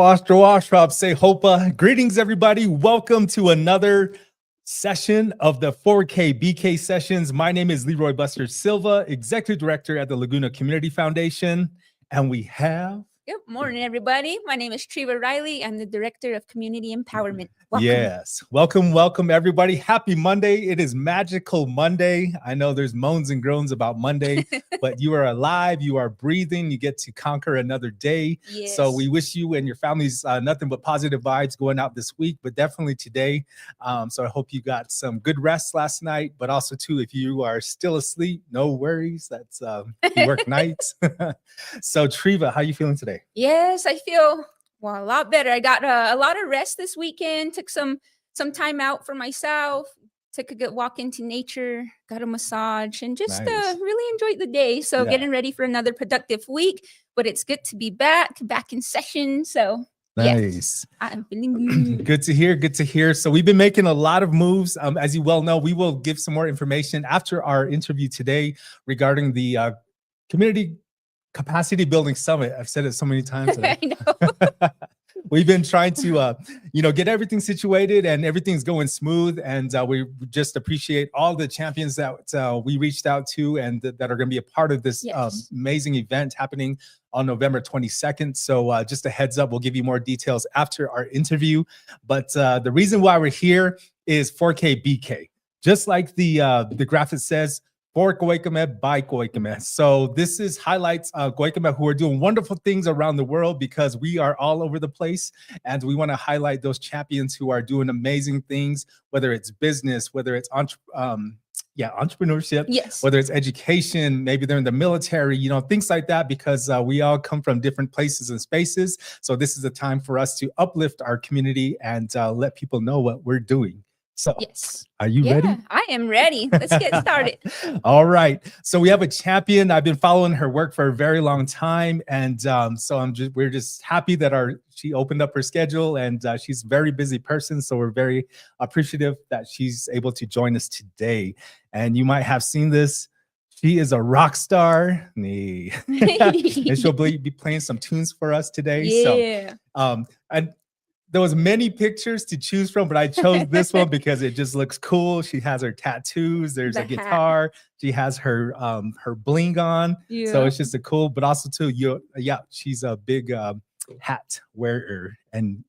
Say Hopa. Greetings, everybody. Welcome to another session of the 4K BK sessions. My name is Leroy Buster Silva, Executive Director at the Laguna Community Foundation. And we have... Good morning, everybody. My name is Treva Riley. I'm the Director of Community Empowerment. Welcome. Yes. Welcome, everybody. Happy Monday. It is Magical Monday. I know there's moans and groans about Monday, but you are alive. You are breathing. You get to conquer another day. Yes. So we wish you and your families nothing but positive vibes going out this week, but definitely today. So I hope you got some good rest last night, but also, too, if you are still asleep, no worries. That's you work nights. So Treva, how are you feeling today? Yes, I feel a lot better. I got a lot of rest this weekend. Took some time out for myself. Took a good walk into nature. Got a massage and just really enjoyed the day. So getting ready for another productive week. But it's good to be back in session. So nice. Yeah, I'm feeling good. Good to hear. Good to hear. So we've been making a lot of moves. As you well know, we will give some more information after our interview today regarding the Community Capacity Building Summit. I've said it so many times. I know. We've been trying to, get everything situated and everything's going smooth. And we just appreciate all the champions that we reached out to and that are going to be a part of this amazing event happening on November 22nd. So just a heads up, we'll give you more details after our interview. But the reason why we're here is 4K BK. Just like the graphic says, for Goikame by Goikame. So this is highlights Goikame who are doing wonderful things around the world because we are all over the place. And we want to highlight those champions who are doing amazing things, whether it's business, whether it's entrepreneurship, whether it's education, maybe they're in the military, things like that, because we all come from different places and spaces. So this is a time for us to uplift our community and let people know what we're doing. So are you ready? I am ready. Let's get started. All right. So we have a champion. I've been following her work for a very long time. And so we're just happy that she opened up her schedule and she's a very busy person. So we're very appreciative that she's able to join us today. And you might have seen this. She is a rock star. And she'll be playing some tunes for us today. Yeah. So, and there was many pictures to choose from, but I chose this one because it just looks cool. She has her tattoos. There's a guitar. She has her bling on. Yeah. So it's just a cool, but also too, she's a big hat wearer. And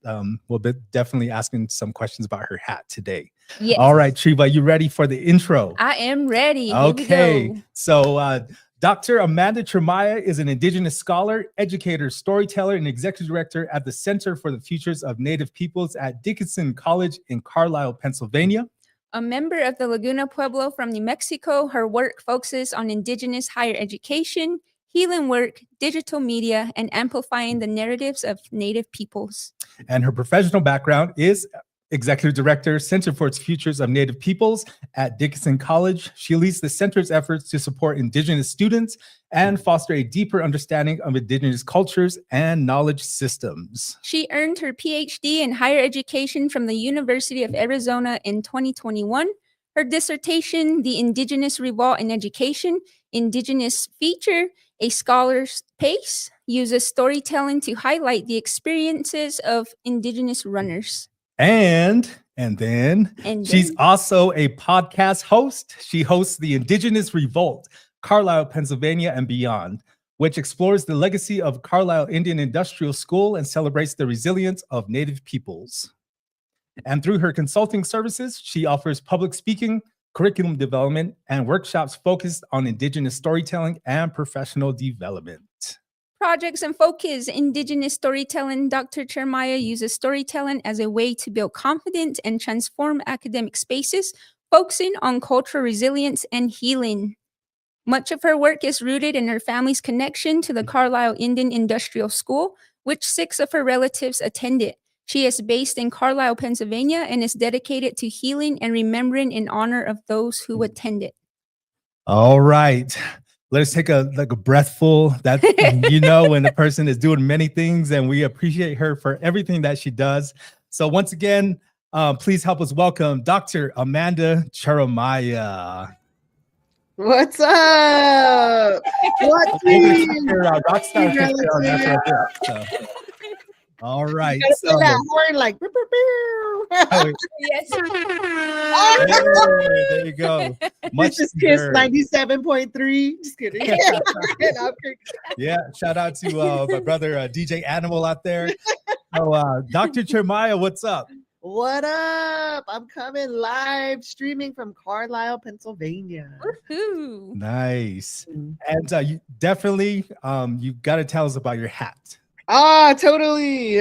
we'll be definitely asking some questions about her hat today. Yes. All right, Treva, you ready for the intro? I am ready. Okay. So Dr. Amanda Cheromiah is an Indigenous scholar, educator, storyteller, and executive director at the Center for the Futures of Native Peoples at Dickinson College in Carlisle, Pennsylvania. A member of the Laguna Pueblo from New Mexico, her work focuses on Indigenous higher education, healing work, digital media, and amplifying the narratives of Native peoples. And her professional background is Executive Director, Center for its Futures of Native Peoples at Dickinson College. She leads the center's efforts to support Indigenous students and foster a deeper understanding of Indigenous cultures and knowledge systems. She earned her PhD in higher education from the University of Arizona in 2021. Her dissertation, The Indigenous Revolt in Education, Indigenous Feature, A Scholar's Pace, uses storytelling to highlight the experiences of Indigenous runners. And then she's also a podcast host. She hosts the Indigenous Revolt, Carlisle, Pennsylvania, and beyond, which explores the legacy of Carlisle Indian Industrial School and celebrates the resilience of Native peoples. And through her consulting services, she offers public speaking, curriculum development, and workshops focused on Indigenous storytelling and professional development. Projects and focus, Indigenous storytelling. Dr. Cheromiah uses storytelling as a way to build confidence and transform academic spaces, focusing on cultural resilience and healing. Much of her work is rooted in her family's connection to the Carlisle Indian Industrial School, which 6 of her relatives attended. She is based in Carlisle, Pennsylvania, and is dedicated to healing and remembering in honor of those who attended. All right. Let's take a breathful. That when a person is doing many things, and we appreciate her for everything that she does. So once again, please help us welcome Dr. Amanda Cheromiah. What's up? What? All right. Gotta So, play that horn like. "Beep, beep, beep." oh, Yes. hey, there you go. Much This is Kiss deserved. 97.3. Just kidding. Yeah, shout out to my brother DJ Animal out there. So, Dr. Cheromiah, what's up? What up? I'm coming live streaming from Carlisle, Pennsylvania. Woohoo. Nice. Mm. And you definitely, you got to tell us about your hat. Totally.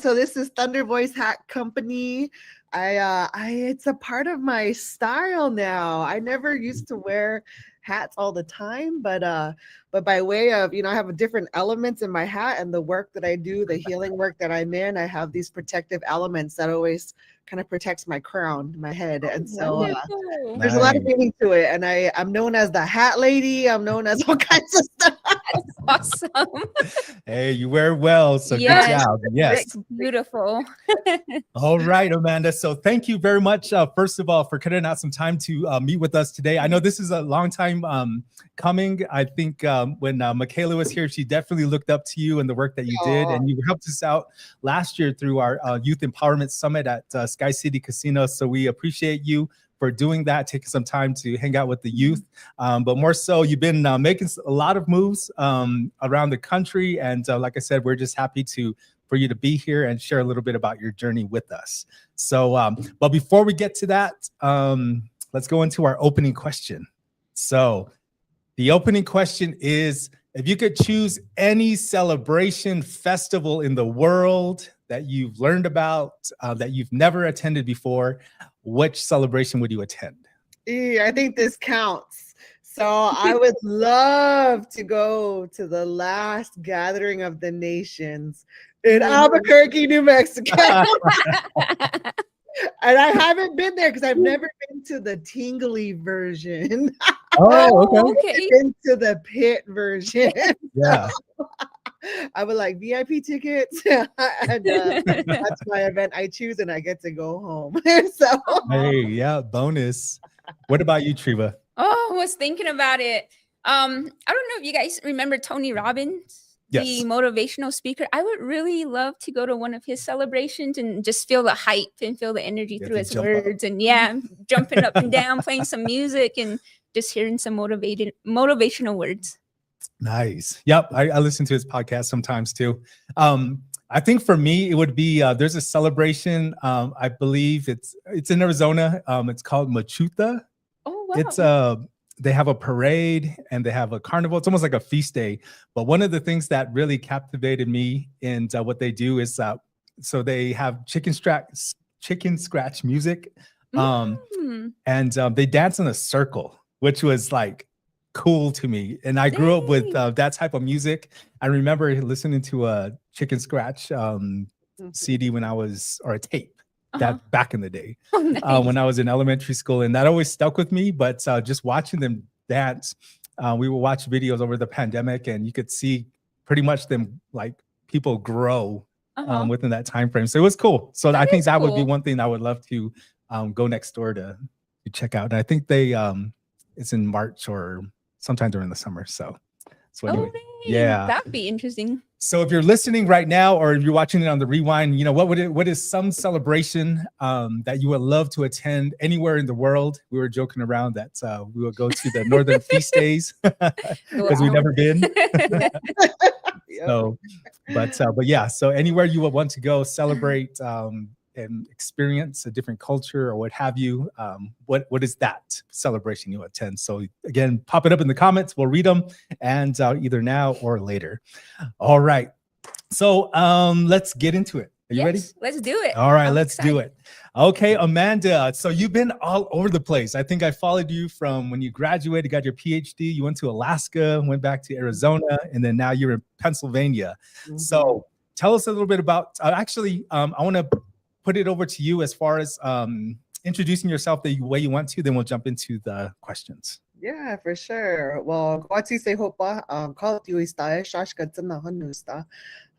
So this is Thunder Voice Hat Company. It's a part of my style now. I never used to wear hats all the time, but by way of, I have different elements in my hat, and the work that I do, the healing work that I'm in, I have these protective elements that always kind of protects my crown, my head. And so Wonderful. there's a lot of Nice. meaning to it. And I'm known as the hat lady. I'm known as all kinds of stuff. Awesome. Hey, you wear well, so Yes. good job. Yes. Beautiful. All right, Amanda. So thank you very much, first of all, for cutting out some time to meet with us today. I know this is a long time coming. I think when Michaela was here, she definitely looked up to you and the work that you did, and you helped us out last year through our Youth Empowerment Summit at Sky City Casino. So we appreciate you for doing that, taking some time to hang out with the youth. But more so, you've been making a lot of moves around the country. And like I said, we're just happy for you to be here and share a little bit about your journey with us. So, but before we get to that, let's go into our opening question. So the opening question is, if you could choose any celebration festival in the world that you've learned about, that you've never attended before, which celebration would you attend? I think this counts. So I would love to go to the last gathering of the nations in Albuquerque, New Mexico. And I haven't been there because I've never been to the tingly version. Okay. I've been to the pit version. Yeah. I would like VIP tickets, and that's my event I choose, and I get to go home. So, Hey, yeah, bonus. What about you, Treva? Oh, I was thinking about it. I don't know if you guys remember Tony Robbins, Yes. the motivational speaker. I would really love to go to one of his celebrations and just feel the hype and feel the energy You have through to his jump up. words, and jumping up and down, playing some music, and just hearing some motivational words. Nice. Yep. I listen to his podcast sometimes too. I think for me, it would be, there's a celebration. I believe it's in Arizona. It's called Machuta. Oh, wow. It's they have a parade and they have a carnival. It's almost like a feast day. But one of the things that really captivated me in what they do is so they have chicken scratch music, and they dance in a circle, which was like cool to me. And I grew up with that type of music. I remember listening to a chicken scratch CD or a tape that back in the day. Oh, nice. When I was in elementary school, and that always stuck with me. But just watching them dance, we would watch videos over the pandemic, and you could see pretty much them, like, people grow within that time frame. So it was cool. So I think that would be one thing I would love to go next door to check out. And I think they it's in March or sometime during the summer. So anyway, yeah, that'd be interesting. So if you're listening right now, or if you're watching it on the rewind, what is some celebration that you would love to attend anywhere in the world? We were joking around that we would go to the Northern Feast Days because we've never been. So, but yeah, so anywhere you would want to go celebrate and experience a different culture or what have you, what is that celebration you attend? So again, pop it up in the comments. We'll read them, and either now or later. All right. So let's get into it. Are you ready? Let's do it. All right, I'm let's do it. Okay, Amanda. So you've been all over the place. I think I followed you from when you graduated, got your PhD, you went to Alaska, went back to Arizona, and then now you're in Pennsylvania. So tell us a little bit about, I want to put it over to you as far as introducing yourself the way you want to, then we'll jump into the questions. Yeah, for sure. Well, Guati se hopa call you ista shashka tsana hanusta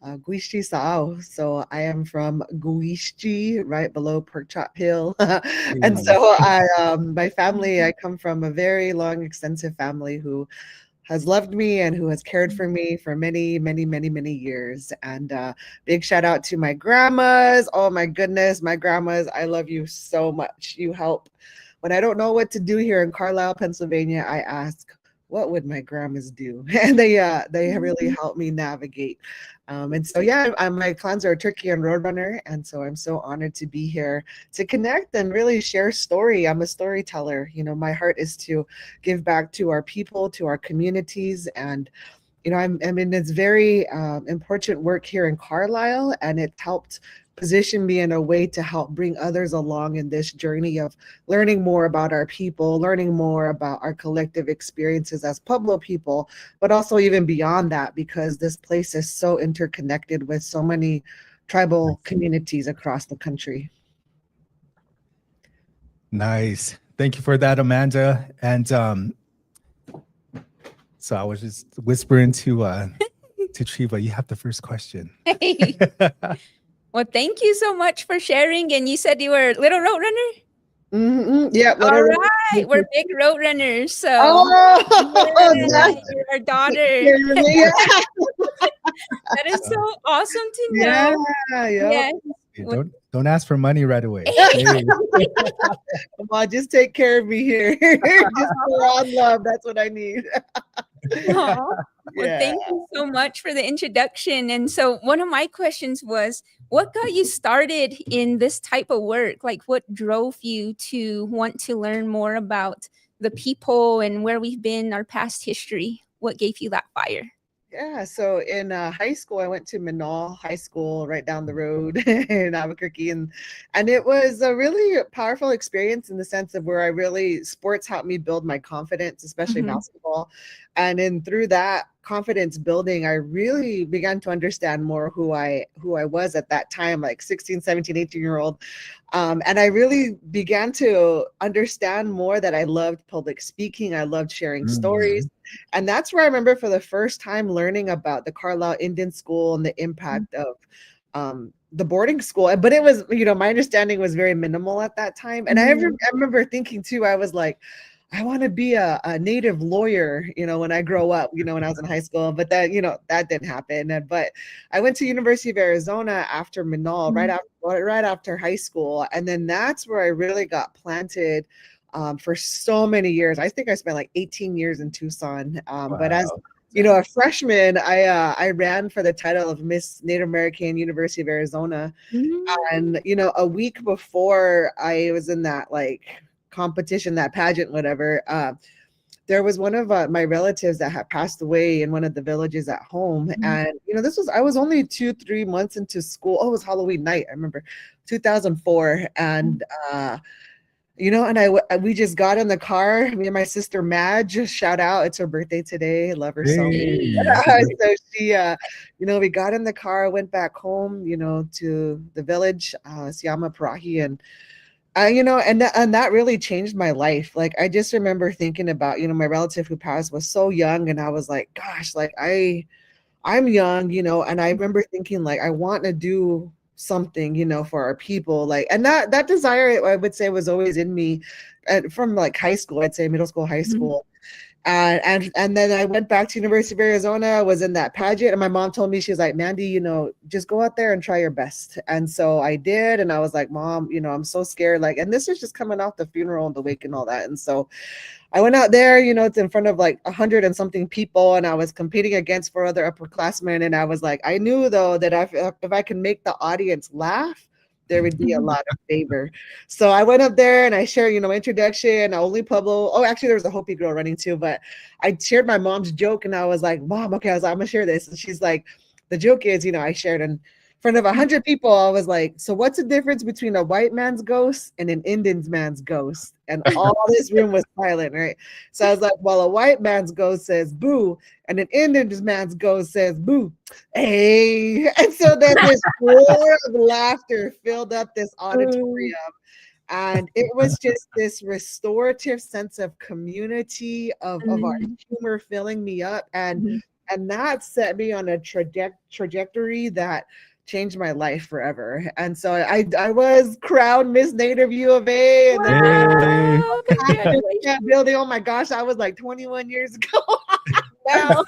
Guishti Sao. So I am from Guishti, right below Pork Chop Hill. And so my family, I come from a very long, extensive family who has loved me and who has cared for me for many, many, many, many years. And big shout out to my grandmas. Oh my goodness, my grandmas, I love you so much. You help. When I don't know what to do here in Carlisle, Pennsylvania, I ask, what would my grandmas do? And they really help me navigate. And so, yeah, my clans are Turkey and Roadrunner. And so I'm so honored to be here to connect and really share story. I'm a storyteller. You know, my heart is to give back to our people, to our communities. And, you know, I'm in this very important work here in Carlisle, and it's helped position me in a way to help bring others along in this journey of learning more about our people, learning more about our collective experiences as Pueblo people, but also even beyond that, because this place is so interconnected with so many tribal communities across the country. Nice. Thank you for that, Amanda. And so I was just whispering to Triva, you have the first question. Hey. Well, thank you so much for sharing. And you said you were Little Roadrunner? Mm-hmm. Yeah. All right. We're big Roadrunners. So nice. you're our daughter. That is so awesome to know. Yeah. Hey, don't ask for money right away. Come on, just take care of me here. Just pour on love. That's what I need. Well, thank you so much for the introduction. And so one of my questions was, what got you started in this type of work? Like, what drove you to want to learn more about the people and where we've been, our past history? What gave you that fire? Yeah, so in high school, I went to Manal High School right down the road in Albuquerque, and it was a really powerful experience in the sense of where sports helped me build my confidence, especially basketball. And then through that confidence building, I really began to understand more who I was at that time, like 16, 17, 18-year-old. And I really began to understand more that I loved public speaking. I loved sharing stories. And that's where I remember for the first time learning about the Carlisle Indian School and the impact of the boarding school. But it was, you know, my understanding was very minimal at that time. And I remember thinking too, I was like, I want to be a native lawyer, you know, when I grow up, you know, when I was in high school, but that, you know, that didn't happen. But I went to University of Arizona after Manal, right after high school. And then that's where I really got planted for so many years. I think I spent like 18 years in Tucson. But as you know, a freshman, I ran for the title of Miss Native American University of Arizona. And, you know, a week before I was in that like competition, that pageant, whatever, there was one of my relatives that had passed away in one of the villages at home. And, you know, I was only 2-3 months into school. Oh, it was Halloween night. I remember 2004. And, you know, and we just got in the car, me and my sister Madge, shout out, it's her birthday today, love her so much. So she, you know, we got in the car, went back home, you know, to the village, Siama Parahi, and you know, and that really changed my life. Like, I just remember thinking about, you know, my relative who passed was so young, and I was like, gosh, like I'm young, you know, and I remember thinking like, I want to do something, you know, for our people, like, and that desire, I would say, was always in me from like high school, I'd say middle school, high school. And then I went back to University of Arizona, was in that pageant, and my mom told me, she was like, Mandy, you know, just go out there and try your best. And so I did, and I was like, Mom, you know, I'm so scared, like, and this is just coming off the funeral and the wake and all that. And so I went out there, you know, it's in front of like 100 and something people, and I was competing against 4 other upperclassmen, and I was like, I knew though that if I can make the audience laugh, there would be a lot of favor. So I went up there and I shared, you know, my introduction, only Pueblo. Oh, actually, there was a Hopi girl running too, but I shared my mom's joke, and I was like, Mom, okay, I was like, I'm gonna share this. And she's like, the joke is, you know, I shared in front of 100 people. I was like, so what's the difference between a white man's ghost and an Indian man's ghost? And all this room was silent, right? So I was like, well, a white man's ghost says boo, and an Indian man's ghost says boo. Hey. And so then this roar of laughter filled up this auditorium. And it was just this restorative sense of community, of our humor filling me up. And that set me on a trajectory that changed my life forever. And so I was crowned Miss Native U of A. And Congratulations. building, oh my gosh, I was like 21 years ago. now.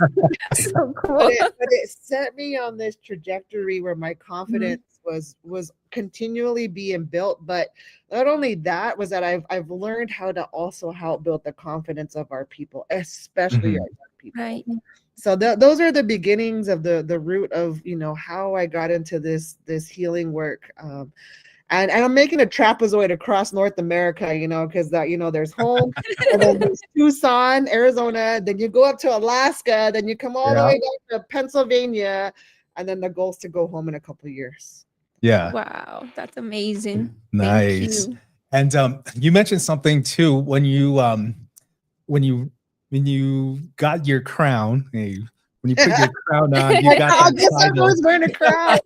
So cool. But it set me on this trajectory where my confidence was continually being built. But not only that, was that I've learned how to also help build the confidence of our people, especially our young people. Right. So those are the beginnings of the root of, you know, how I got into this healing work. And I'm making a trapezoid across North America, you know, because that, you know, there's home, and then there's Tucson, Arizona, then you go up to Alaska, then you come all the way down to Pennsylvania, and then the goal is to go home in a couple of years. Yeah. Wow, that's amazing. Nice. Thank you. And you mentioned something too when you got your crown. Hey, when you put your crown on, you got I guess everyone's wearing a crown.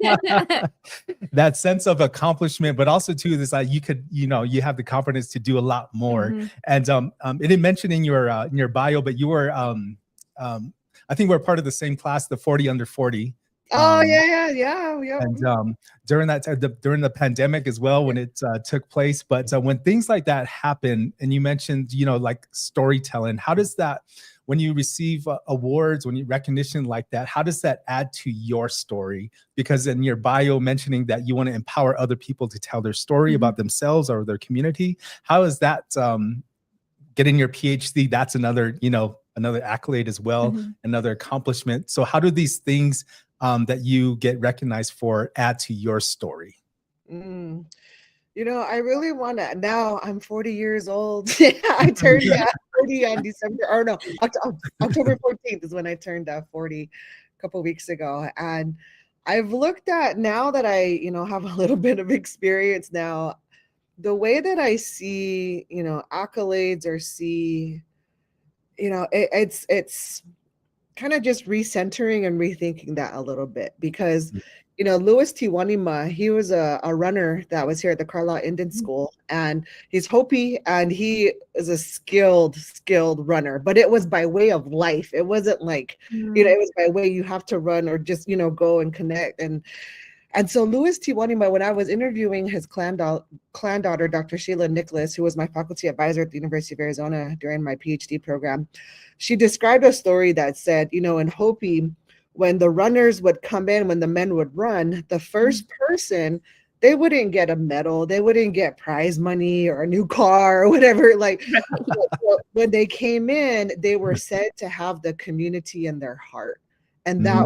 that sense of accomplishment, but also too this you could, you know, you have the confidence to do a lot more. And it didn't mention in your bio, but you were I think we're part of the same class, the 40 under 40. Oh yeah. And during that during the pandemic as well, when it took place. But when things like that happen, and you mentioned, you know, like storytelling, how does that, when you receive awards, when you recognition like that, how does that add to your story? Because in your bio mentioning that you want to empower other people to tell their story about themselves or their community, how is that getting your PhD? That's another, you know, another accolade as well, another accomplishment. So how do these things that you get recognized for add to your story? You know, I really want to, now I'm 40 years old. I turned 40 on October 14th is when I turned 40 a couple weeks ago. And I've looked at, now that I, you know, have a little bit of experience now, the way that I see, you know, accolades or see, you know, it's kind of just recentering and rethinking that a little bit, because you know, Louis Tiwanima, he was a runner that was here at the Carlisle Indian School, and he's Hopi, and he is a skilled runner, but it was by way of life. It wasn't like, you know, it was by way you have to run or just, you know, go and connect. And so Louis Tiwanima, when I was interviewing his clan daughter, Dr. Sheila Nicholas, who was my faculty advisor at the University of Arizona during my PhD program, she described a story that said, you know, in Hopi, when the runners would come in, when the men would run, the first person, they wouldn't get a medal, they wouldn't get prize money or a new car or whatever. Like when they came in, they were said to have the community in their heart. And that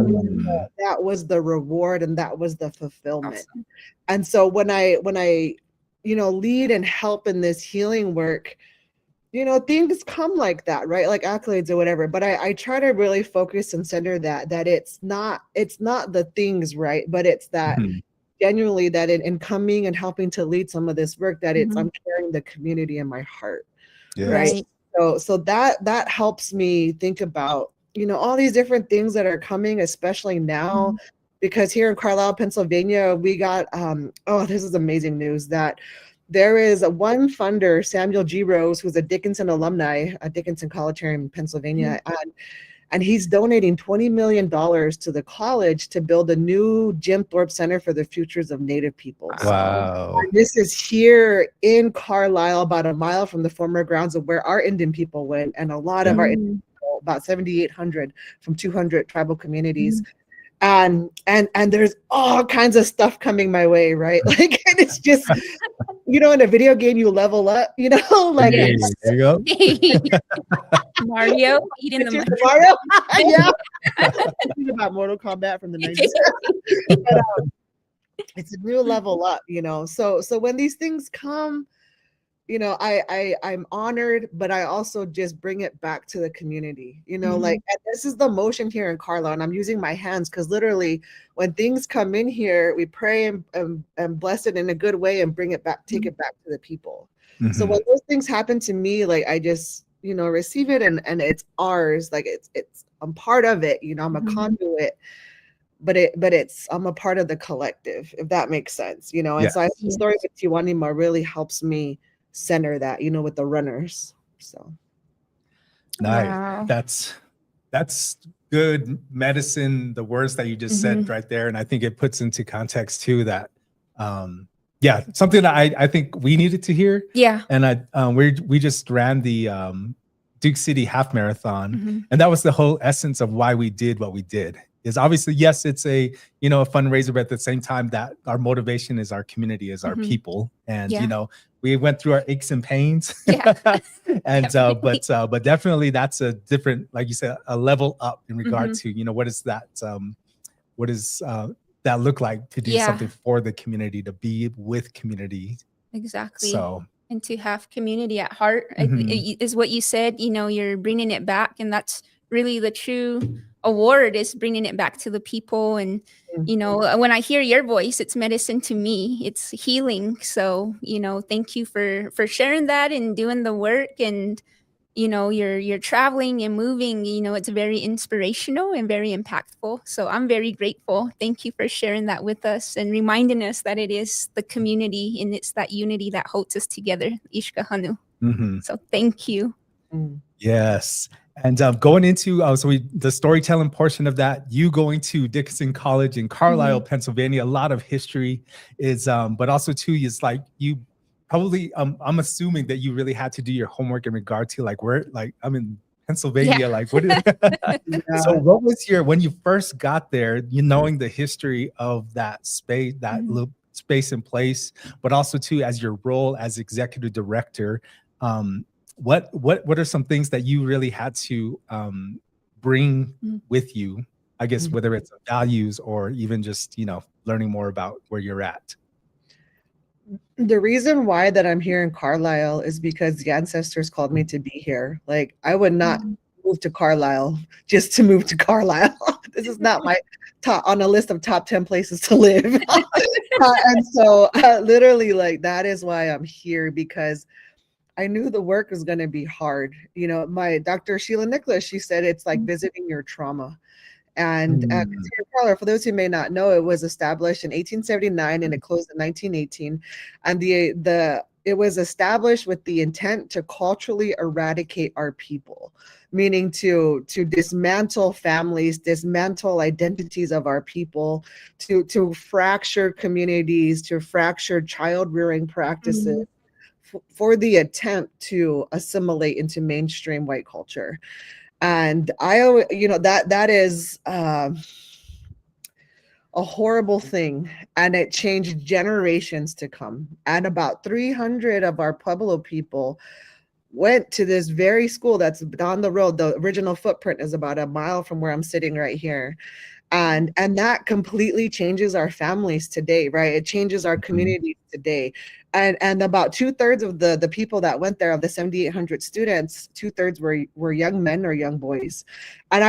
was the reward, and that was the fulfillment. Awesome. And so when I, you know, lead and help in this healing work, you know, things come like that, right? Like accolades or whatever. But I try to really focus and center that it's not the things, right? But it's that genuinely that in coming and helping to lead some of this work, that it's I'm carrying the community in my heart. Yes. Right. So that helps me think about, you know, all these different things that are coming, especially now, because here in Carlisle, Pennsylvania, we got this is amazing news, that there is one funder, Samuel G. Rose, who's a Dickinson alumni at Dickinson College here in Pennsylvania. And he's donating $20 million to the college to build a new Jim Thorpe Center for the Futures of Native Peoples. Wow. And this is here in Carlisle, about a mile from the former grounds of where our Indian people went. And a lot of our Indian people, about 7,800 from 200 tribal communities. And there's all kinds of stuff coming my way, right? Like, and it's just, you know, in a video game, you level up, you know, like there you go. Mario eating the mushroom. Mario, yeah. Thinking about Mortal Kombat from the 90s. But, it's a new level up, you know. So when these things come, you know, I'm honored, but I also just bring it back to the community, you know, like, and this is the motion here in Carlisle, and I'm using my hands, because literally when things come in here, we pray and bless it in a good way and bring it back, take it back to the people. So when those things happen to me, like, I just, you know, receive it and it's ours, like it's I'm part of it, you know, I'm a conduit, but I'm a part of the collective, if that makes sense, you know. And so I think the story with Tiwanima really helps me center that, you know, with the runners. So nice. Wow. That's good medicine, the words that you just said right there. And I think it puts into context too that something that I think we needed to hear. And we just ran the Duke City half marathon. Mm-hmm. And that was the whole essence of why we did what we did. Is obviously, yes, it's a, you know, a fundraiser, but at the same time that our motivation is our community, is our Mm-hmm. people. And, Yeah. you know, we went through our aches and pains. Yeah. And Definitely. but definitely that's a different, like you said, a level up in regard Mm-hmm. to, you know, what is that look like to do Yeah. something for the community, to be with community. Exactly. So And to have community at heart Mhm. is what you said. You know, you're bringing it back, and that's really the true award, is bringing it back to the people. And you know, when I hear your voice, it's medicine to me. It's healing. So you know, thank you for sharing that and doing the work. And you know, you're traveling and moving. You know, it's very inspirational and very impactful. So I'm very grateful. Thank you for sharing that with us and reminding us that it is the community and it's that unity that holds us together. Ishka Hanu. Mhm. So thank you. Yes. And going into the storytelling portion of that, you going to Dickinson College in Carlisle, Pennsylvania, a lot of history is, but also too is like you probably, I'm assuming that you really had to do your homework in regard to like where, like I'm in Pennsylvania, Yeah. like what is, so what was when you first got there, you knowing the history of that space, that little space and place, but also too as your role as executive director, what are some things that you really had to bring with you, I guess, whether it's values or even just, you know, learning more about where you're at? The reason why that I'm here in Carlisle is because the ancestors called me to be here. Like, I would not move to Carlisle just to move to Carlisle. This is not my top on a list of top 10 places to live. And so literally, like, that is why I'm here, because I knew the work was going to be hard. You know, my Dr. Sheila Nicholas, she said it's like visiting your trauma. And Carlisle, for those who may not know, it was established in 1879 and it closed in 1918. And it was established with the intent to culturally eradicate our people, meaning to dismantle families, dismantle identities of our people, to fracture communities, to fracture child rearing practices, for the attempt to assimilate into mainstream white culture. And I, you know, that is a horrible thing, and it changed generations to come. And about 300 of our Pueblo people went to this very school that's on the road. The original footprint is about a mile from where I'm sitting right here. And that completely changes our families today, right? It changes our communities today. And about 2/3 of the people that went there, of the 7,800 students, 2/3 were young men or young boys. And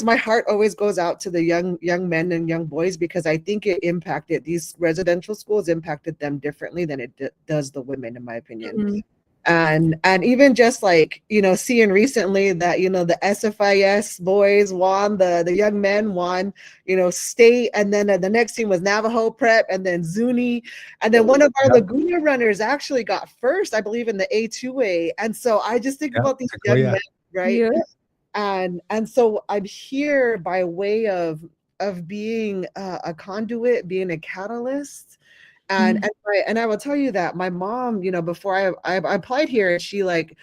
my heart always goes out to the young men and young boys, because I think it impacted, these residential schools impacted them differently than it does the women, in my opinion. And even just like, you know, seeing recently that, you know, the SFIS boys won, the young men won, you know, state, and then the next team was Navajo Prep, and then Zuni, and then one of our Laguna runners actually got first, I believe, in the A2A. And so I just think about these young men, right? Yeah. And so I'm here by way of being a conduit, being a catalyst. And I will tell you that my mom, you know, before I applied here, she like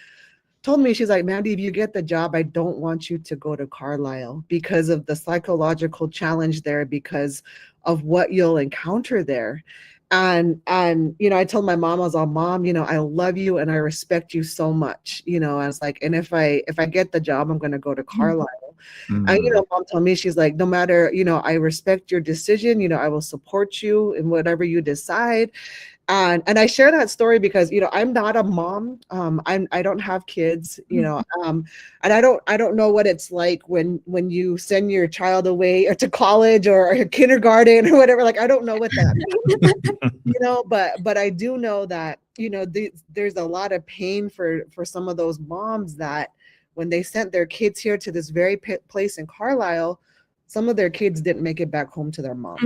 told me, she's like, Mandy, if you get the job, I don't want you to go to Carlisle because of the psychological challenge there, because of what you'll encounter there. And you know, I told my mom, I was all, Mom, you know, I love you and I respect you so much. You know, I was like, and if I get the job, I'm going to go to Carlisle. And, you know, Mom told me, she's like, no matter, you know, I respect your decision, you know, I will support you in whatever you decide. And I share that story because, you know, I'm not a mom. I don't have kids, you know, and I don't know what it's like when you send your child away or to college or kindergarten or whatever. Like, I don't know what that means, you know, but I do know that, you know, there's a lot of pain for some of those moms that when they sent their kids here to this very place in Carlisle, some of their kids didn't make it back home to their moms.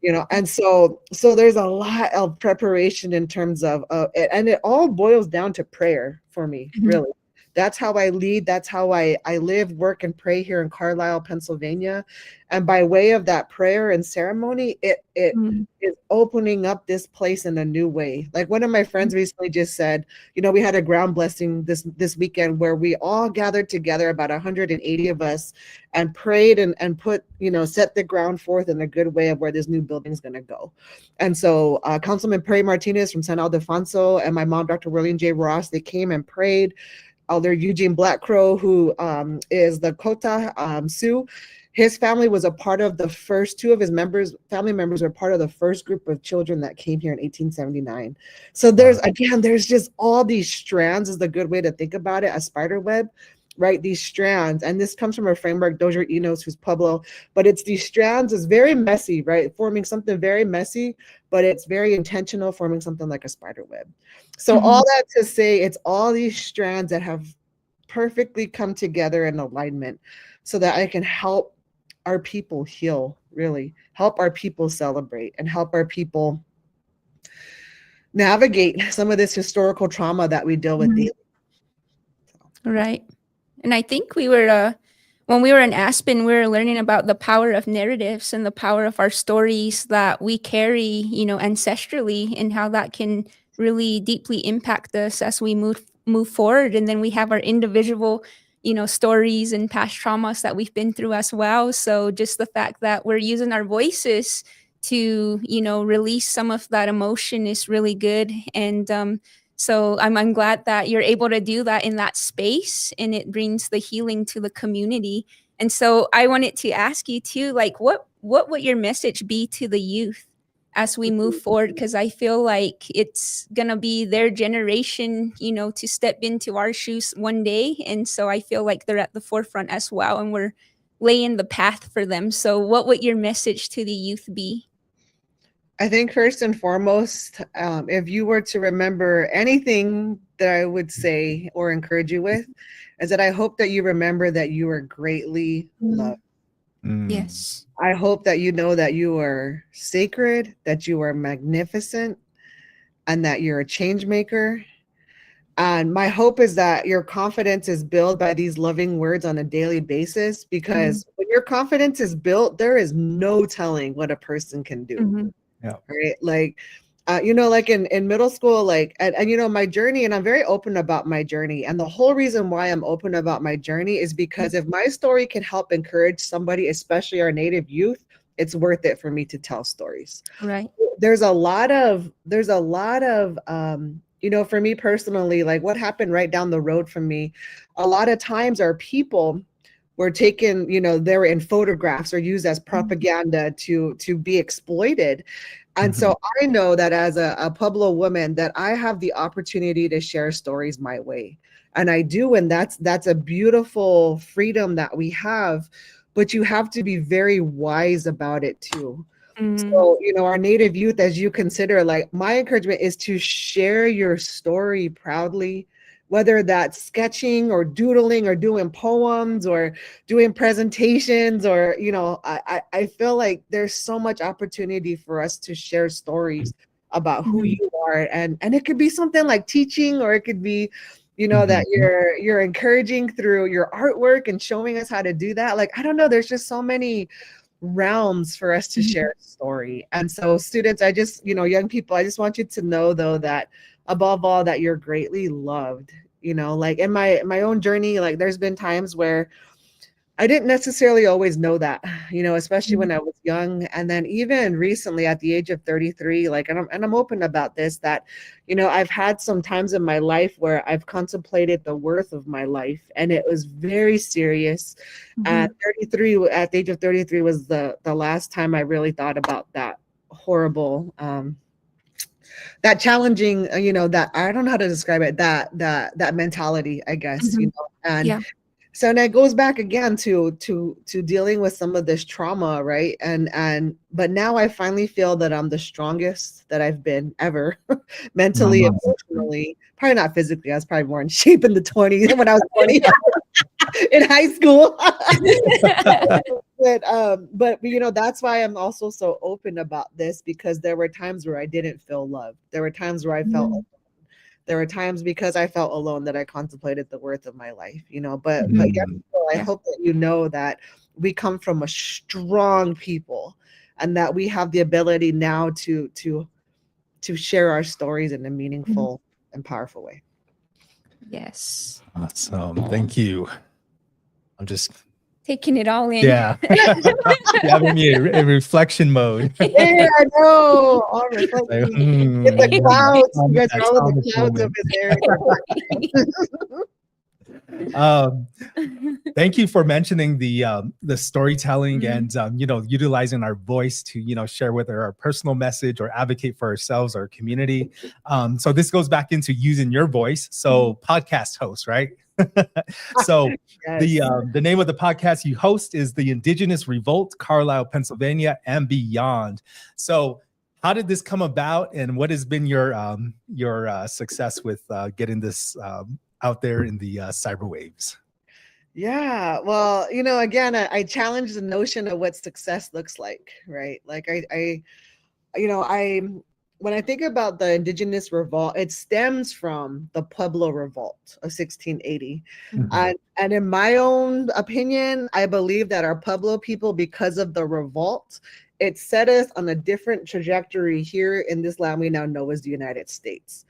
You know, and so there's a lot of preparation in terms of and it all boils down to prayer for me, really. That's how I lead. That's how I live, work, and pray here in Carlisle, Pennsylvania. And by way of that prayer and ceremony, it is opening up this place in a new way. Like one of my friends recently just said, we had a ground blessing this weekend where we all gathered together, about 180 of us, and prayed and put, set the ground forth in a good way of where this new building is going to go. And so Councilman Perry Martinez from San Ildefonso and my mom, Dr. William J. Ross, they came and prayed. Elder Eugene Blackcrow, who is the Kota Sioux, his family was a part of the first, two of his family members were part of the first group of children that came here in 1879. So there's just all these strands is the good way to think about it, a spider web, right? These strands, and this comes from a framework, Dozier Enos, who's Pueblo, but it's these strands is very messy, right? Forming something very messy, but it's very intentional, forming something like a spider web. So all that to say, it's all these strands that have perfectly come together in alignment so that I can help our people heal, really help our people celebrate and help our people navigate some of this historical trauma that we deal with daily. Right. And I think we were, when we were in Aspen, we were learning about the power of narratives and the power of our stories that we carry, ancestrally, and how that can really deeply impact us as we move forward. And then we have our individual, stories and past traumas that we've been through as well. So just the fact that we're using our voices to, release some of that emotion is really good. And so I'm glad that you're able to do that in that space, and it brings the healing to the community. And so I wanted to ask you too, like, what would your message be to the youth as we move forward? Because I feel like it's going to be their generation, to step into our shoes one day. And so I feel like they're at the forefront as well, and we're laying the path for them. So what would your message to the youth be? I think first and foremost, if you were to remember anything that I would say or encourage you with, is that I hope that you remember that you are greatly loved. Yes. I hope that you know that you are sacred, that you are magnificent, and that you're a change maker. And my hope is that your confidence is built by these loving words on a daily basis, because when your confidence is built, there is no telling what a person can do. Yeah. Right. Like, like in middle school, like, and my journey, and I'm very open about my journey. And the whole reason why I'm open about my journey is because if my story can help encourage somebody, especially our Native youth, it's worth it for me to tell stories. Right. There's a lot of, for me personally, like what happened right down the road from me, a lot of times our people were taken, they were in photographs or used as propaganda to be exploited. And so I know that as a Pueblo woman, that I have the opportunity to share stories my way. And I do, and that's a beautiful freedom that we have, but you have to be very wise about it too. So, our Native youth, as you consider, like my encouragement is to share your story proudly, whether that's sketching or doodling or doing poems or doing presentations or, I feel like there's so much opportunity for us to share stories about who you are. And it could be something like teaching, or it could be, that you're encouraging through your artwork and showing us how to do that. Like, I don't know, there's just so many realms for us to share a story. And so students, I just, young people, I just want you to know though, that above all, that you're greatly loved. Like in my own journey, like there's been times where I didn't necessarily always know that, especially when I was young. And then even recently at the age of 33, like, and I'm open about this, that, I've had some times in my life where I've contemplated the worth of my life, and it was very serious. At the age of 33 was the last time I really thought about that horrible, that challenging, that I don't know how to describe it, that mentality, I guess, and so that goes back again to dealing with some of this trauma, right? But now I finally feel that I'm the strongest that I've been ever, mentally, emotionally, probably not physically. I was probably more in shape in the 20s when I was 20 in high school. But that's why I'm also so open about this, because there were times where I didn't feel loved. There were times where I felt alone. There were times because I felt alone that I contemplated the worth of my life, but yeah, so I hope that you know that we come from a strong people and that we have the ability now to share our stories in a meaningful and powerful way. Yes. Awesome. Thank you. I'm just taking it all in. Yeah. You have me in reflection mode. Yeah, I know. All reflection. Get the clouds. You guys are all in the clouds over there. Thank you for mentioning the storytelling and utilizing our voice to share whether our personal message or advocate for ourselves or community. So this goes back into using your voice. So podcast host, right? So yes. The name of the podcast you host is the Indigenous Revolt, Carlisle, Pennsylvania, and beyond. So how did this come about, and what has been your success with getting this out there in the cyber waves? Yeah, well, again, I challenge the notion of what success looks like, right? Like when I think about the Indigenous Revolt, it stems from the Pueblo Revolt of 1680. And in my own opinion, I believe that our Pueblo people, because of the revolt, it set us on a different trajectory here in this land we now know as the United States.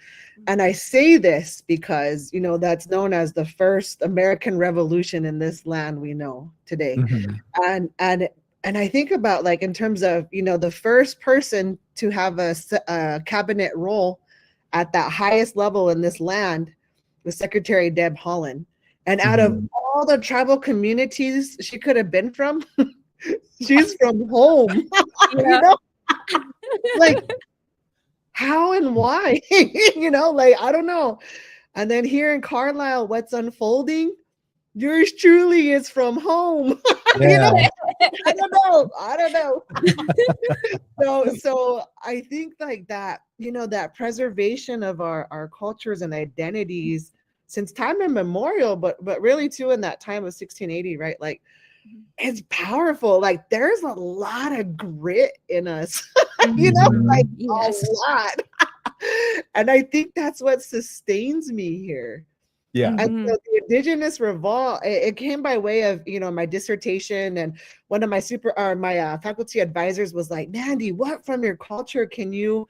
And I say this because, that's known as the first American Revolution in this land we know today. And I think about, like, in terms of, the first person to have a cabinet role at that highest level in this land was Secretary Deb Haaland. And out of all the tribal communities she could have been from, she's from home. Like, how and why? I don't know. And then here in Carlisle, what's unfolding? Yours truly is from home. Yeah. I don't know. So I think like that, that preservation of our cultures and identities since time immemorial, but really too in that time of 1680, right? Like, it's powerful. Like, there's a lot of grit in us, like a lot. And I think that's what sustains me here. Yeah. And so the Indigenous Revolt, it came by way of, my dissertation, and one of my faculty advisors was like, Mandy, what from your culture can you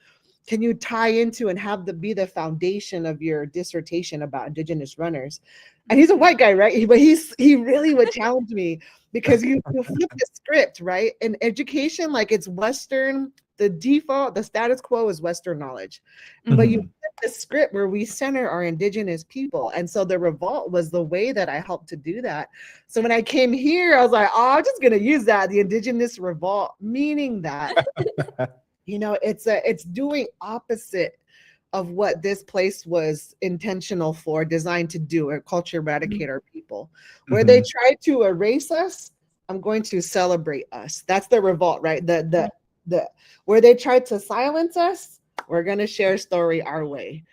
tie into and have be the foundation of your dissertation about Indigenous runners? And he's a white guy, right? But he really would challenge me, because you flip the script, right? In education, like, it's Western, the default, the status quo is Western knowledge. But you flip the script where we center our Indigenous people. And so the revolt was the way that I helped to do that. So when I came here, I was like, oh, I'm just going to use that, the Indigenous Revolt, meaning that, it's doing opposite of what this place was intentional for, designed to do, a culture eradicate our people. Where they tried to erase us, I'm going to celebrate us. That's the revolt, right? The where they tried to silence us, we're going to share story our way.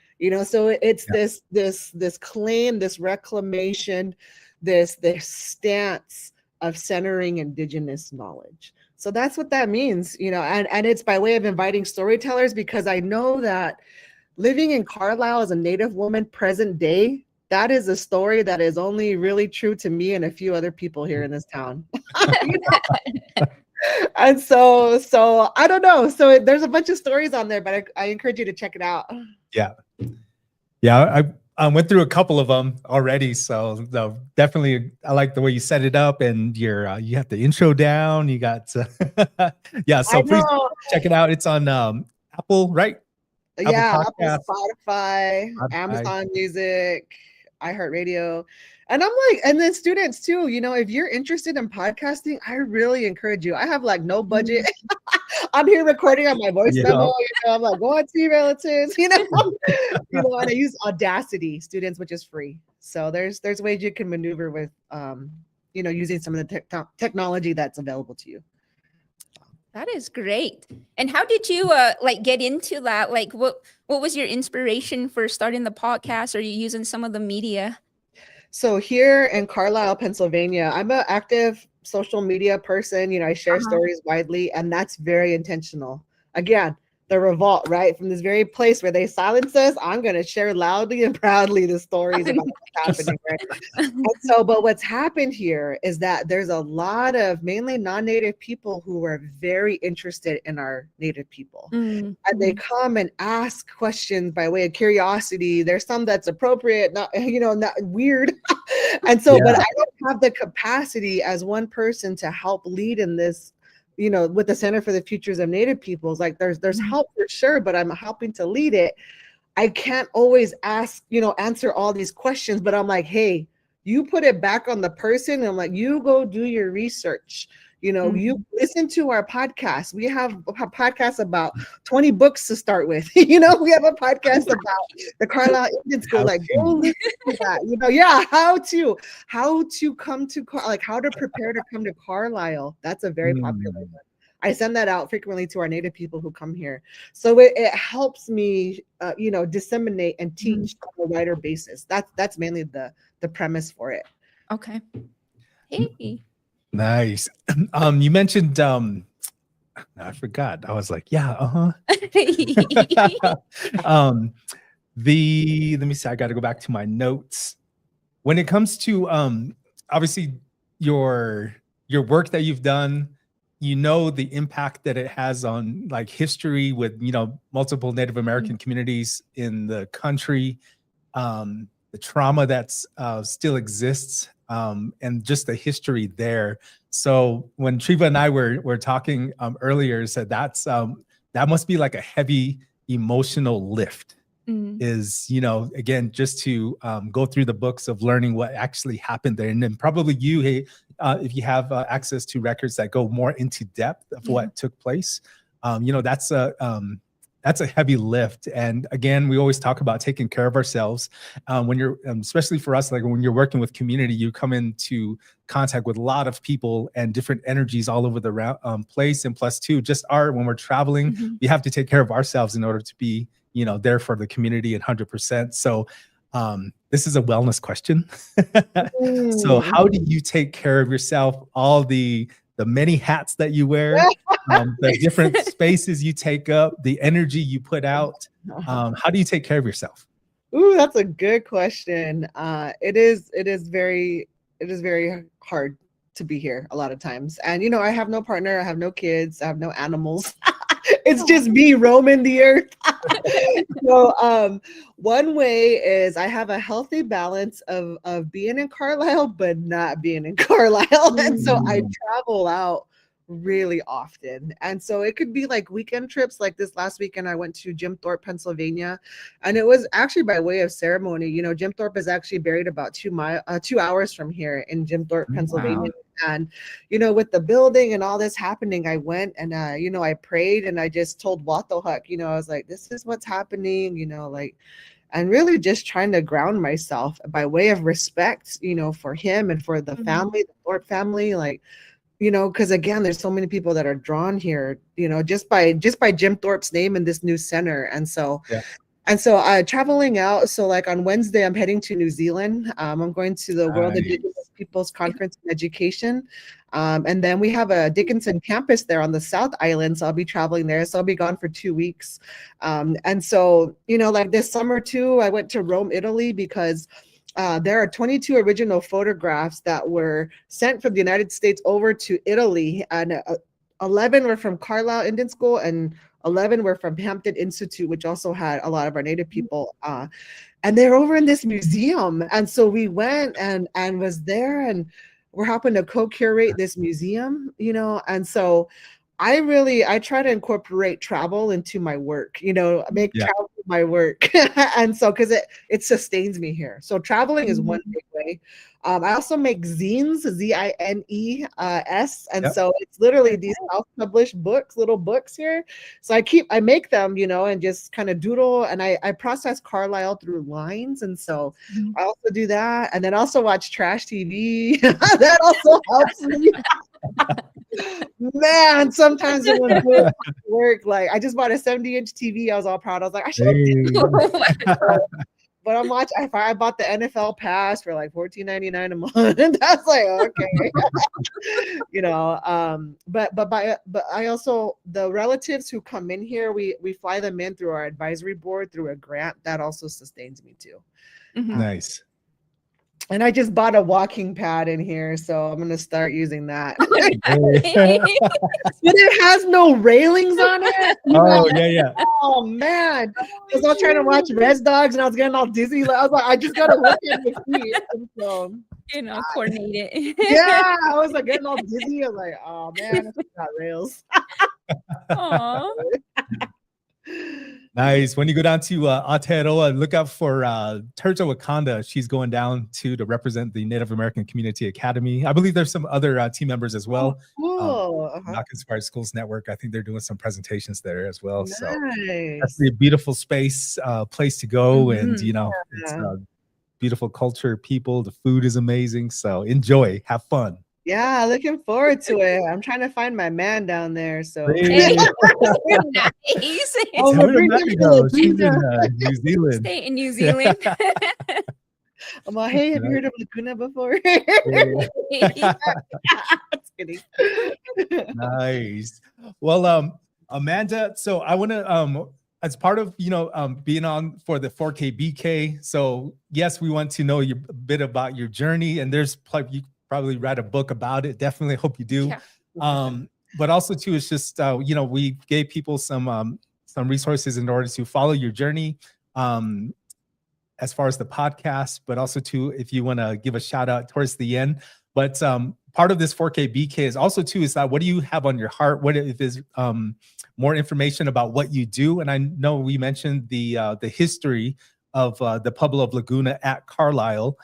So it's this claim, this reclamation, this stance of centering Indigenous knowledge. So that's what that means, and it's by way of inviting storytellers, because I know that living in Carlisle as a Native woman present day, that is a story that is only really true to me and a few other people here in this town. And so I don't know. So there's a bunch of stories on there, but I encourage you to check it out. Yeah. I went through a couple of them already. So definitely, I like the way you set it up, and you have the intro down. You got, So please check it out. It's on Apple, right? Apple, Spotify, Amazon Music, iHeartRadio. And I'm like, and then students too, if you're interested in podcasting, I really encourage you. I have like no budget. I'm here recording on my voice memo. I'm like, go on to relatives, and I use Audacity, students, which is free. So there's ways you can maneuver with, using some of the technology that's available to you. That is great. And how did you get into that? Like, what was your inspiration for starting the podcast? Are you using some of the media? So here in Carlisle, Pennsylvania, I'm an active social media person. I share stories widely, and that's very intentional. Again, the revolt, right? From this very place where they silence us, I'm going to share loudly and proudly the stories about what's happening, right? And so, but what's happened here is that there's a lot of mainly non-native people who are very interested in our native people. And they come and ask questions by way of curiosity. There's some that's appropriate, not, not weird. And so, but I don't have the capacity as one person to help lead in this, with the Center for the Futures of Native Peoples. Like there's help for sure, but I'm helping to lead it. I can't always answer all these questions, but I'm like, hey, you put it back on the person. And I'm like, you go do your research. You listen to our podcast. We have a podcast about 20 books to start with. We have a podcast about the Carlisle Indian School. Like, go listen to that. How to come to how to prepare to come to Carlisle. That's a very popular one. I send that out frequently to our native people who come here. So it helps me, disseminate and teach on a wider basis. That's mainly the premise for it. Okay. Hey. Nice. You mentioned I forgot. I was like, let me see, I got to go back to my notes. When it comes to obviously your work that you've done, the impact that it has on like history with multiple Native American communities in the country, the trauma that's still exists, and just the history there. So when Treva and I were talking earlier, said that must be like a heavy emotional lift. Is again, just to go through the books of learning what actually happened there, and then probably if you have access to records that go more into depth of what took place, that's a heavy lift. And again, we always talk about taking care of ourselves. When you're, especially for us, like when you're working with community, you come into contact with a lot of people and different energies all over the place. And plus too, when we're traveling, we have to take care of ourselves in order to be, there for the community 100%. So this is a wellness question. So how do you take care of yourself? All the many hats that you wear, the different spaces you take up, the energy you put out. How do you take care of yourself? Ooh, that's a good question. It is very hard to be here a lot of times. And I have no partner, I have no kids, I have no animals. It's just me roaming the earth. So one way is I have a healthy balance of being in Carlisle, but not being in Carlisle. And so I travel out really often. And so it could be like weekend trips. Like this last weekend, I went to Jim Thorpe, Pennsylvania, and it was actually by way of ceremony. Jim Thorpe is actually buried about 2 hours from here in Jim Thorpe, Pennsylvania. Wow. And, with the building and all this happening, I went and, I prayed and I just told Watohuk, I was like, this is what's happening, and really just trying to ground myself by way of respect, for him and for the family, the Thorpe family, because again, there's so many people that are drawn here, just by Jim Thorpe's name in this new center. And so, traveling out. So like on Wednesday, I'm heading to New Zealand. I'm going to the World Indigenous Peoples Conference in Education. And then we have a Dickinson campus there on the South Island. So I'll be traveling there. So I'll be gone for 2 weeks. And so, like this summer too, I went to Rome, Italy, because there are 22 original photographs that were sent from the United States over to Italy, and 11 were from Carlisle Indian School and 11 were from Hampton Institute, which also had a lot of our native people. And they're over in this museum. And so we went and was there, and we're helping to co-curate this museum, and so I try to incorporate travel into my work, make travel my work. And so, cause it sustains me here. So traveling is one big way. I also make zines, Z-I-N-E-S. And so it's literally these self-published books, little books here. So I make them, and just kind of doodle, and I process Carlisle through lines. And so I also do that. And then also watch trash TV. That also helps me. Man, sometimes it wouldn't work. Like I just bought a 70-inch TV. I was all proud. I was like, I should have But I'm watching. I bought the NFL pass for like $14.99 a month. That's like okay, But I also, the relatives who come in here, we fly them in through our advisory board through a grant that also sustains me too. Nice. And I just bought a walking pad in here, so I'm gonna start using that. But it has no railings on it. Oh, yeah. Oh man, because I was trying to watch Res Dogs and I was getting all dizzy. I was like, I just gotta look at my feet. And so, coordinate it. yeah, I was like getting all dizzy. I was like, oh man, I forgot rails. Aww. Nice. When you go down to Aotearoa, look out for Turtle Wakanda. She's going down to represent the Native American Community Academy. I believe there's some other team members as well. Cool. Knock Inspired Schools Network. I think they're doing some presentations there as well. Nice. So that's a beautiful space, place to go. And, it's beautiful culture, people. The food is amazing. So enjoy, have fun. Yeah, looking forward to it. I'm trying to find my man down there. So Nice. Oh, Tell her bring to him go. to She's in Laguna. New Zealand. Stay in New Zealand. I'm like, hey, have you heard of Laguna before? Just kidding. Nice. Well, Amanda, so I want to as part of being on for the 4K BK, so yes, we want to know a bit about your journey, and there's you probably read a book about it. Definitely hope you do. Yeah. But also too, it's just we gave people some resources in order to follow your journey, as far as the podcast, but also too, if you want to give a shout out towards the end. But part of this 4K BK is also too, is that what do you have on your heart? What if there's more information about what you do? And I know we mentioned the history of the Pueblo of Laguna at Carlisle.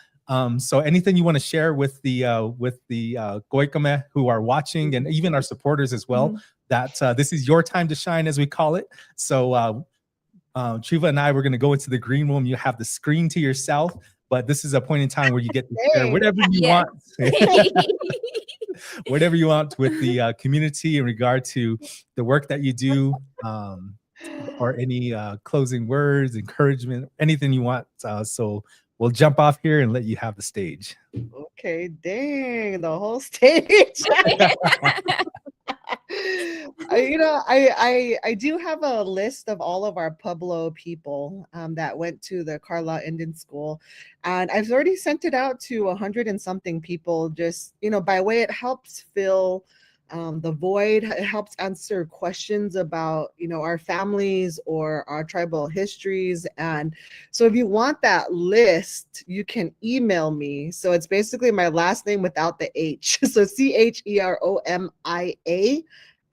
So anything you want to share with the Goikame who are watching, and even our supporters as well, that this is your time to shine, as we call it. So Triva and I, we're going to go into the green room. You have the screen to yourself, but this is a point in time where you get to share whatever you want. Whatever you want with the community in regard to the work that you do, or any closing words, encouragement, anything you want. So we'll jump off here and let you have the stage. Okay, dang, the whole stage. I do have a list of all of our Pueblo people that went to the Carlisle Indian School, and I've already sent it out to 100 and something people. Just by way, it helps fill the void. It helps answer questions about our families or our tribal histories. And so if you want that list, you can email me. So it's basically my last name without the H. So CHEROMIA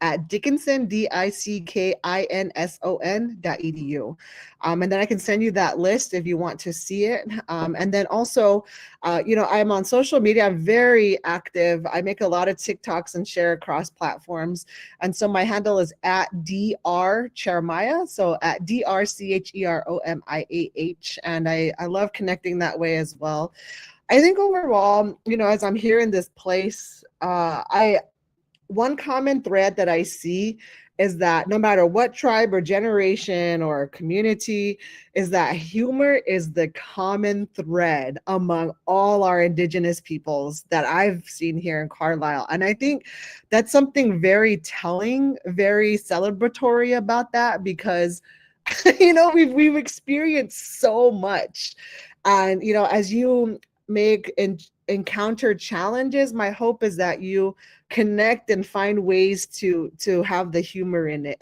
at Dickinson, DICKINSON.edu. And then I can send you that list if you want to see it. And then also, I'm on social media. I'm very active. I make a lot of TikToks and share across platforms. And so my handle is at Dr. Cheromiah. So at DRCHEROMIAH. And I love connecting that way as well. I think overall, as I'm here in this place, one common thread that I see is that no matter what tribe or generation or community, is that humor is the common thread among all our Indigenous peoples that I've seen here in Carlisle. And I think that's something very telling, very celebratory about that, because we've experienced so much. And as you encounter challenges, my hope is that you connect and find ways to have the humor in it,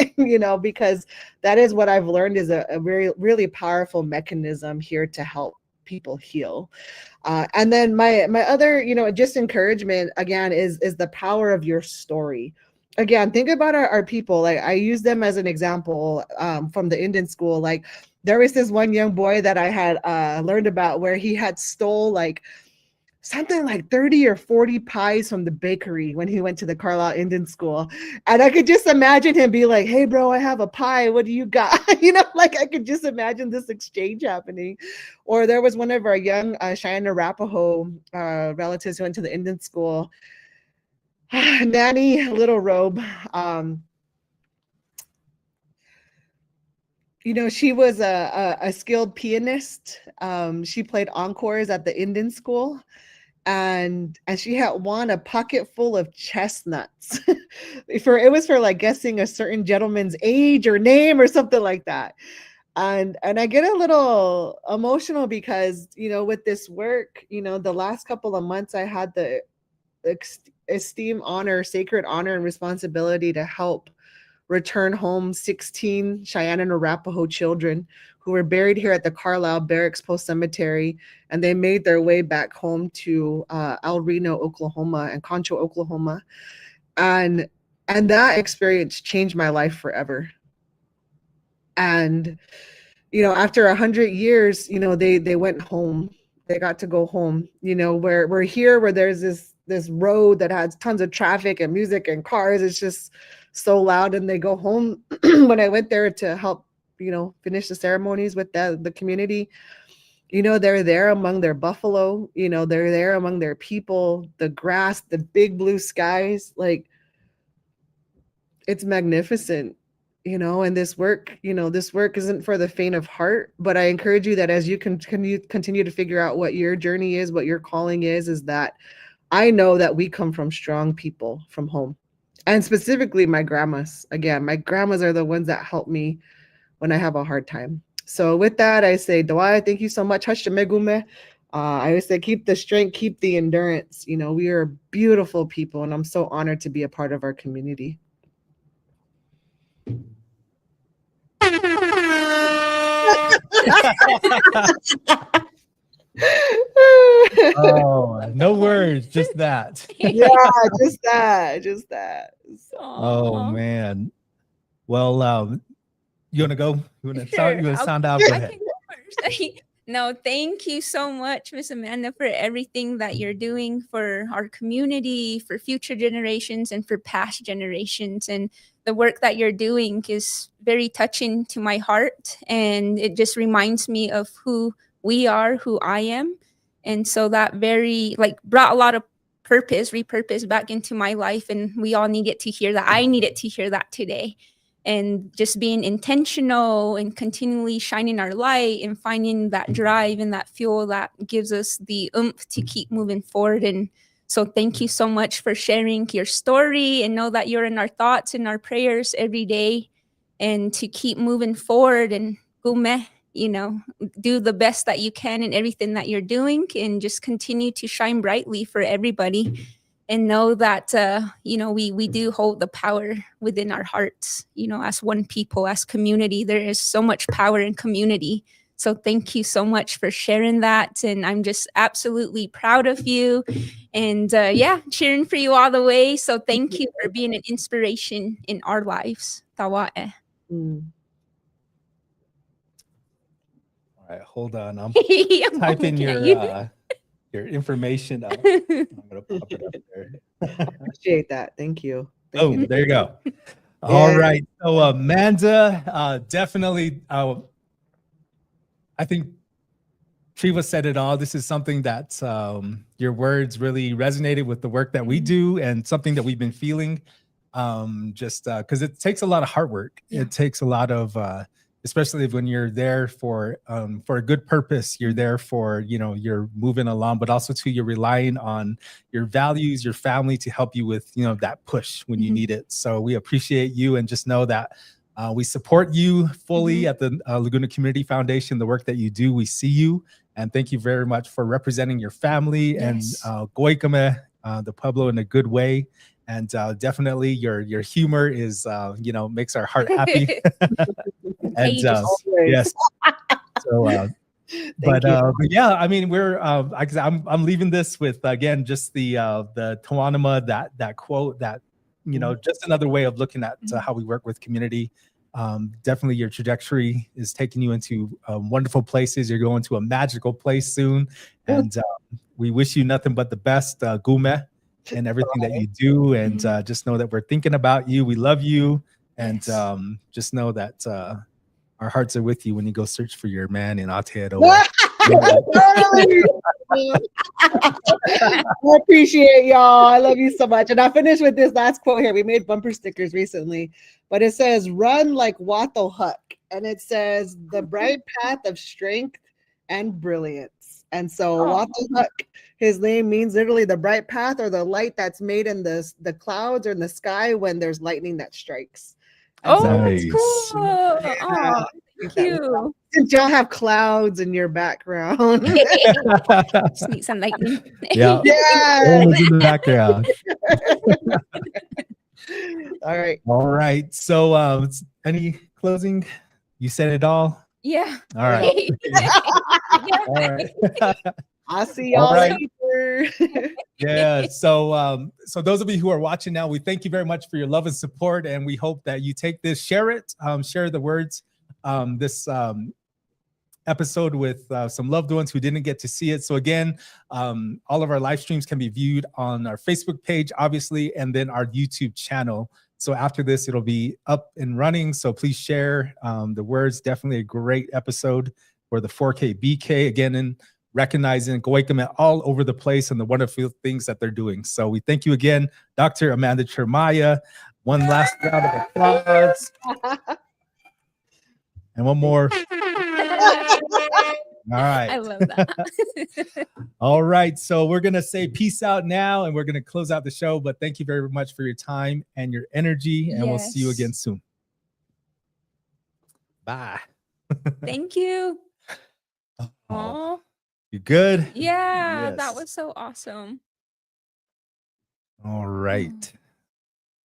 because that is what I've learned is a very, really powerful mechanism here to help people heal. And then my other, just encouragement again is the power of your story. Again, think about our people. Like I use them as an example from the Indian school. Like there was this one young boy that I had learned about where he had stole something like 30 or 40 pies from the bakery when he went to the Carlisle Indian School. And I could just imagine him be like, hey bro, I have a pie. What do you got? Like I could just imagine this exchange happening. Or there was one of our young Cheyenne Arapaho relatives who went to the Indian School. Nanny Little Robe. you know, she was a skilled pianist. She played encores at the Indian school, and she had won a pocket full of chestnuts. It was for like guessing a certain gentleman's age or name or something like that. And I get a little emotional because, you know, with this work, you know, the last couple of months I had the esteem, honor, sacred honor and responsibility to help return home 16 Cheyenne and Arapaho children who were buried here at the Carlisle Barracks Post Cemetery, and they made their way back home to El Reno, Oklahoma, and Concho, Oklahoma, and that experience changed my life forever. And you know, after 100 years, you know, they went home. They got to go home. You know, where we're here, where there's this road that has tons of traffic and music and cars. It's just so loud, and they go home. When I went there to help, you know, finish the ceremonies with the community, you know, they're there among their buffalo, you know, they're there among their people, the grass, the big blue skies, like it's magnificent, you know. And this work, you know, this work isn't for the faint of heart, but I encourage you that as you continue to figure out what your journey is, what your calling is that I know that we come from strong people from home. And specifically my grandmas. Again, my grandmas are the ones that help me when I have a hard time. So with that, I say, Dawai, thank you so much. I always say, keep the strength, keep the endurance. You know, we are beautiful people, and I'm so honored to be a part of our community. Oh, no words, just that. Yeah, just that. Oh Aw. man. Well, you wanna go? You wanna Sure, sound out? Go I ahead. can go first. No, thank you so much, Miss Amanda, for everything that you're doing for our community, for future generations, and for past generations. And the work that you're doing is very touching to my heart. And it just reminds me of who we are, who I am. And so that very, like, brought a lot of repurpose back into my life. And we all needed to hear that. I needed to hear that today. And just being intentional and continually shining our light and finding that drive and that fuel that gives us the oomph to keep moving forward. And so thank you so much for sharing your story, and know that you're in our thoughts and our prayers every day, and to keep moving forward and gume, you know, do the best that you can in everything that you're doing, and just continue to shine brightly for everybody. And know that, you know, we do hold the power within our hearts, you know, as one people, as community. There is so much power in community. So thank you so much for sharing that. And I'm just absolutely proud of you. And yeah, cheering for you all the way. So thank you for being an inspiration in our lives. Tawa'e. Mm. All right, hold on. I'm I'm typing looking at you. your information up. I'm gonna pop it up there. Appreciate that. Thank you. Oh, there you go. All right. So Amanda, definitely, I think Triva said it all. This is something that your words really resonated with the work that we do, and something that we've been feeling, just because it takes a lot of hard work. Yeah. It takes a lot of, especially when you're there for a good purpose. You're there for, you know, you're moving along, but also too, you're relying on your values, your family to help you with, you know, that push when you need it. So we appreciate you, and just know that we support you fully at the Laguna Community Foundation, the work that you do. We see you, and thank you very much for representing your family and Goikame, the Pueblo, in a good way. And definitely your humor is, you know, makes our heart happy. And yes. So, but yeah, I mean, we're I'm leaving this with, again, just the Tawanama, that quote, that, you know, just another way of looking at how we work with community. Definitely your trajectory is taking you into wonderful places. You're going to a magical place soon, and we wish you nothing but the best, Gume, and everything that you do. And just know that we're thinking about you. We love you, and just know that our hearts are with you when you go search for your man in Aotearoa. I appreciate y'all. I love you so much. And I'll finish with this last quote here. We made bumper stickers recently, but it says, "Run like Watho Huck and it says the bright path of strength and brilliance. And so Oh. Watuhak, his name means literally the bright path or the light that's made in the clouds or in the sky when there's lightning that strikes. And Oh, so, that's Nice. cool. yeah, Oh, thank you. since y'all have clouds in your background. Just need some lightning. Yeah. Yeah. Always in the background. All right. All right. So, any closing? You said it all. Yeah. All right. Yeah. All right. I'll see All y'all right. later. Yeah. So, so those of you who are watching now, we thank you very much for your love and support, and we hope that you take this, share it, share the words, this episode with some loved ones who didn't get to see it. So again, all of our live streams can be viewed on our Facebook page, obviously, and then our YouTube channel. So after this, it'll be up and running. So please share the words. Definitely a great episode for the 4K BK again, and recognizing Goikame all over the place and the wonderful things that they're doing. So we thank you again, Dr. Amanda Cheromiah. One last round of applause. And one more. All right. I love that. All right. So we're going to say peace out now, and we're going to close out the show. But thank you very much for your time and your energy. And we'll see you Yes. again soon. Bye. Thank you. Oh, Oh, you good? yeah, that Yes. was so awesome. All right.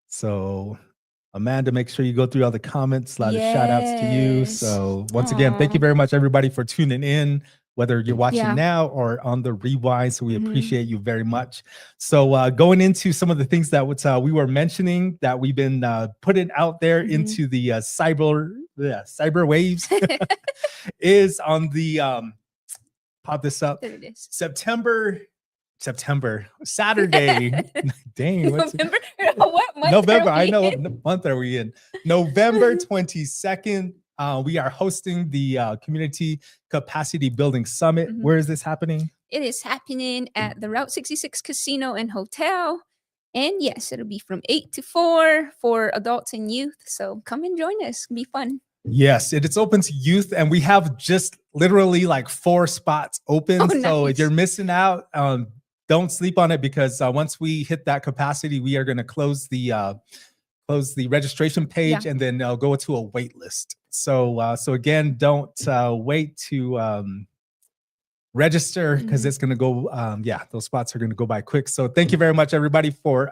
So Amanda, make sure you go through all the comments. A lot of shout outs to you. Yes. So once again, thank you Aw. very much, everybody, for tuning in, whether you're watching Yeah. now or on the rewind. So we Mhm. appreciate you very much. So going into some of the things that we were mentioning that we've been putting out there Mhm. into the cyber waves is on the pop this up. There it is. September, Saturday. Dang, what's November? What month November? are I we know in? what month are we in? November 22nd. We are hosting the Community Capacity Building Summit. Mhm. Where is this happening? It is happening at the Route 66 Casino and Hotel. And yes, it'll be from 8 to 4 for adults and youth. So come and join us. It'll be fun. Yes, it's open to youth, and we have just literally like 4 spots open. Oh, So if nice. you're missing out, don't sleep on it, because once we hit that capacity, we are going to close the registration page, and then go to a wait list. So again, don't wait to register, because it's going to go, those spots are going to go by quick. So thank you very much, everybody, for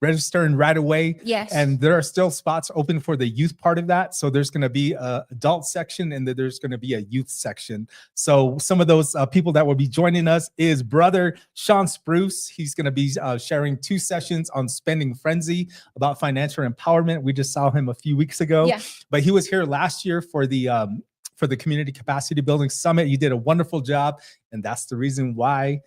registering right away. Yes. And there are still spots open for the youth part of that. So there's going to be a adult section, and then there's going to be a youth section. So some of those people that will be joining us is brother Sean Spruce. He's going to be sharing 2 sessions on Spending Frenzy about financial empowerment. We just saw him a few weeks ago, Yeah. but he was here last year for the Community Capacity Building Summit. You did a wonderful job, and that's the reason why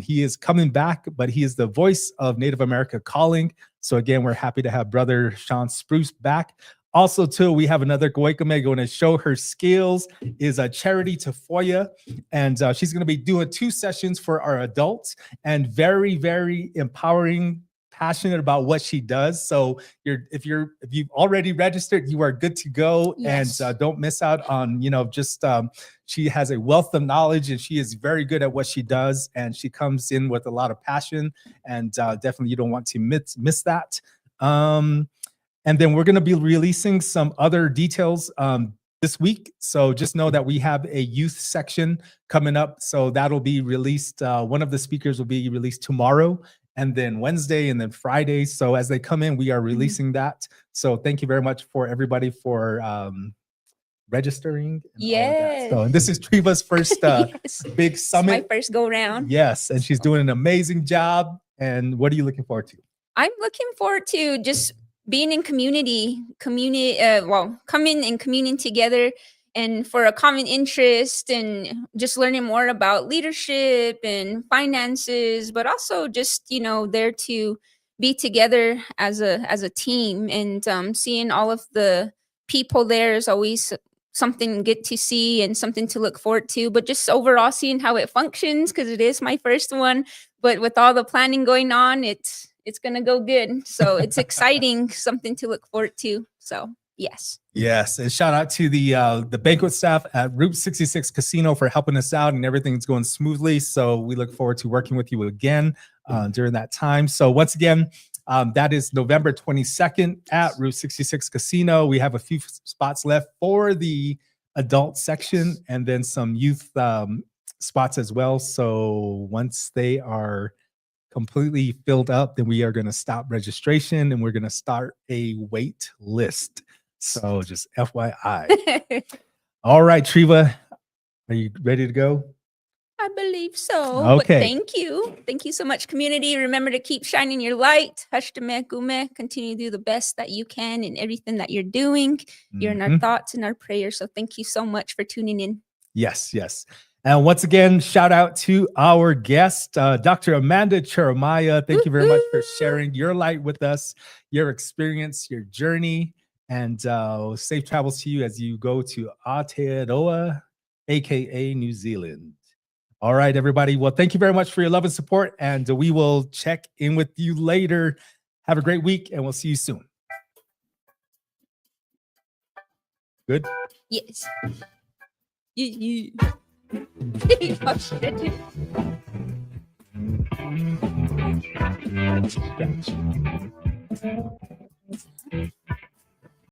he is coming back. But he is the voice of Native America Calling. So again, we're happy to have brother Sean Spruce back. Also, too, we have another Goikame going to show her skills, is a Charity to Foya, and she's going to be doing 2 sessions for our adults, and very, very empowering, passionate about what she does. So if you've already registered, you are good to go. Yes. And don't miss out on, she has a wealth of knowledge, and she is very good at what she does, and she comes in with a lot of passion, and definitely you don't want to miss that. And then we're going to be releasing some other details this week. So just know that we have a youth section coming up. So that'll be released. One of the speakers will be released tomorrow, and then Wednesday, and then Friday. So as they come in, we are releasing that. So thank you very much for everybody for registering. And all of that. Yes. So, and this is Triva's first Yes. big It's my summit. first go round. Yes, and she's doing an amazing job. And what are you looking forward to? I'm looking forward to just being in community, coming and communing together, and for a common interest, and just learning more about leadership and finances, but also just, there to be together as a team, and seeing all of the people there is always something good to see and something to look forward to, but just overall seeing how it functions, because it is my first one, but with all the planning going on, it's going to go good. So it's exciting, something to look forward to. So Yes. Yes, and shout out to the banquet staff at Route 66 Casino for helping us out, and everything's going smoothly. So we look forward to working with you again during that time. So once again, that is November 22nd at Route 66 Casino. We have a few spots left for the adult section and then some youth spots as well. So once they are completely filled up, then we are going to stop registration and we're going to start a wait list. So just FYI. All right, Treva, are you ready to go? I believe so. Okay. But thank you. Thank you so much, community. Remember to keep shining your light. Hashtame gume. Continue to do the best that you can in everything that you're doing. You're in our thoughts and our prayers. So thank you so much for tuning in. Yes, yes. And once again, shout out to our guest, Dr. Amanda Cheromiah. Thank you very much for sharing your light with us, your experience, your journey, and safe travels to you as you go to Aotearoa, aka New Zealand. All right, everybody. Well, thank you very much for your love and support, and we will check in with you later. Have a great week, and we'll see you soon. Good? Yes. Oh, shit.